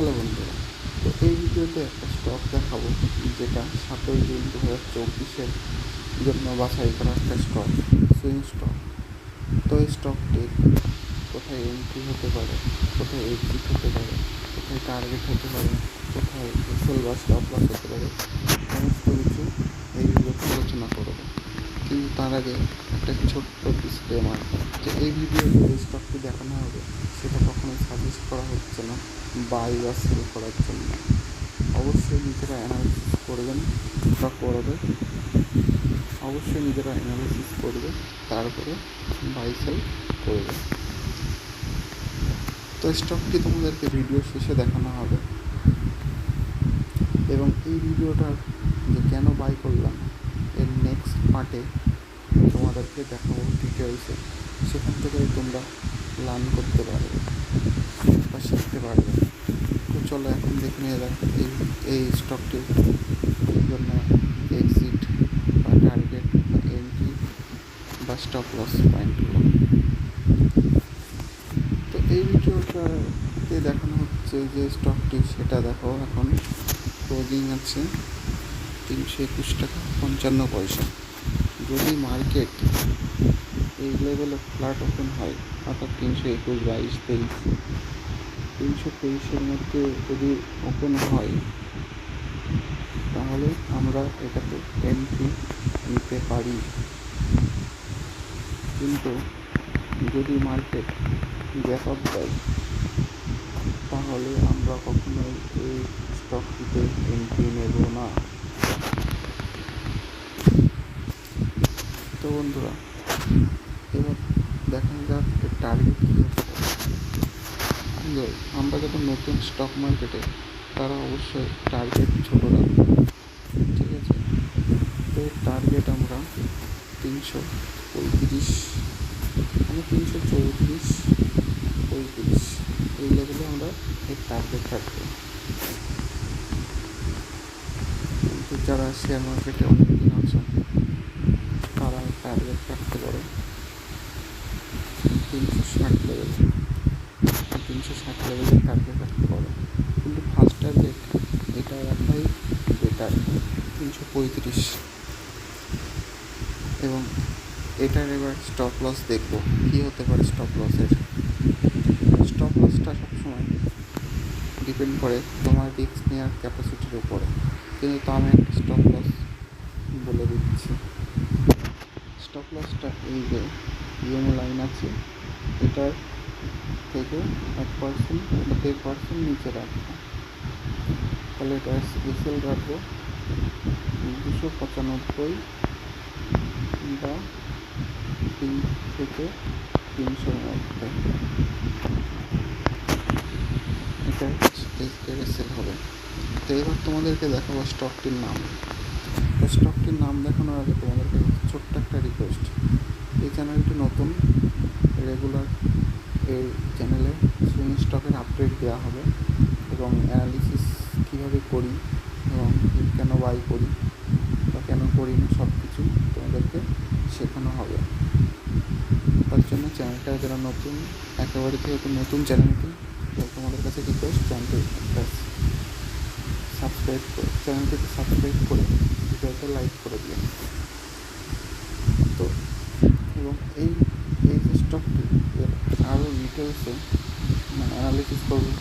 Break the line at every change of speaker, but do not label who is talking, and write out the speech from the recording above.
Hello বন্ধুরা, তো এই ভিডিওতে একটা স্টক দেখাবো যেটা 7ই জুন 2024-এর জন্য বাছাই করা একটা স্টক, সুইং স্টক। তো এই স্টকটির কোথায় এন্ট্রি হতে পারে, কোথায় এক্সিট হতে পারে, কোথায় টার্গেট হতে পারে, কোথায় এসএল বা স্টপ লস হতে পারে, সমস্ত কিছু এই ভিডিওতে আলোচনা করবো। কিন্তু তার আগে একটা ছোট্ট ডিসক্লেমার, যে এই ভিডিওতে যে স্টকটি দেখানো হবে সেটা কখনোই সাজেস্ট করা হচ্ছে না বাই বা সেল করার জন্য। অবশ্যই নিজেরা অ্যানালিসিস করবেন বা করবে, অবশ্যই নিজেরা অ্যানালিসিস করবে, তারপরে বাই সেল করবে। তো স্টকটি তোমাদেরকে ভিডিও শেষে দেখানো হবে, এবং এই ভিডিওটার যে কেন বাই করলাম এর নেক্সট পার্টে তোমাদেরকে দেখাবো ডিটেলসে। সেখান থেকে তোমরা লার্ন করতে পারবে বা শিখতে পারবে। তো চলো এখন দেখে নিয়ে যাক এই স্টকটির জন্য এক্সিট বা টার্গেট বা এন্ট্রি বা স্টপ লস পয়েন্টগুলো। তো এই ভিডিওটাতে দেখানো হচ্ছে যে স্টকটি, সেটা দেখো এখন ক্লোজিং আছে 321.55 টাকা। যদি মার্কেট এই লেভেলে ফ্ল্যাট ওপেন হয়, অর্থাৎ 321, 22, 23, 323-এর মধ্যে যদি ওপেন হয়, তাহলে আমরা এটাতে এন্ট্রি নিতে পারি। কিন্তু যদি মার্কেট গ্যাপ আপ দেয়, তাহলে আমরা কখনোই এই স্টকটিতে এন্ট্রি নেব না। তো বন্ধুরা, এবার দেখা যাক এর টার্গেট কী হতে পারে। আমরা যখন নতুন স্টক মার্কেটে, তারা অবশ্যই টার্গেট ছোটো রাখবে, ঠিক আছে? তো এর টার্গেট আমরা 335, 334, 35 এই লেভেলে আমরা এর টার্গেট রাখবো। কিন্তু যারা শেয়ার মার্কেটে অনেক দিন আছে, তারা টার্গেট রাখতে পারে 360 লেভেল, 360 লেভেলের টার্গেট রাখতে পারে। কিন্তু ফার্স্ট টার্গেট এটা রাখাই বেটার, 335। এবং এটার এবার স্টপ লস দেখবো কী হতে পারে। স্টপ লসটা সবসময় ডিপেন্ড করে তোমার রিস্ক নেওয়ার ক্যাপাসিটির উপরে। কিন্তু তো আমি একটা স্টপ লস বলে দিচ্ছি। স্টপ লসটা এই যে ইএমও লাইন আছে, এটার থেকে 1% বা 1.5% নিচে রাখবো। তাহলে এটা এসএল রাখবো 295 বা 3 থেকে 300-র মধ্যে। এটা এসএল হবে। তো এবার তোমাদেরকে দেখাবো স্টকটির নাম। তো স্টকটির নাম দেখানোর আগে তোমাদেরকে ছোট্ট একটা রিকোয়েস্ট, এই চ্যানেলটি নতুন, রেগুলার এই চ্যানেলে সুইং স্টকের আপডেট দেওয়া হবে, এবং অ্যানালিসিস কীভাবে করি এবং কেন বাই করি বা কেন করি না, সব কিছু তোমাদেরকে শেখানো হবে। তার জন্য চ্যানেলটা যারা নতুন, একেবারে যেহেতু নতুন চ্যানেলটি, তোমাদের কাছে রিকোয়েস্ট, চ্যানেলটিকে সাবস্ক্রাইব করে ভিডিওটা লাইক করে দিও। তো এবং এই যে স্টকটি এর আরও ডিটেলসে অ্যানালিসিস করবো।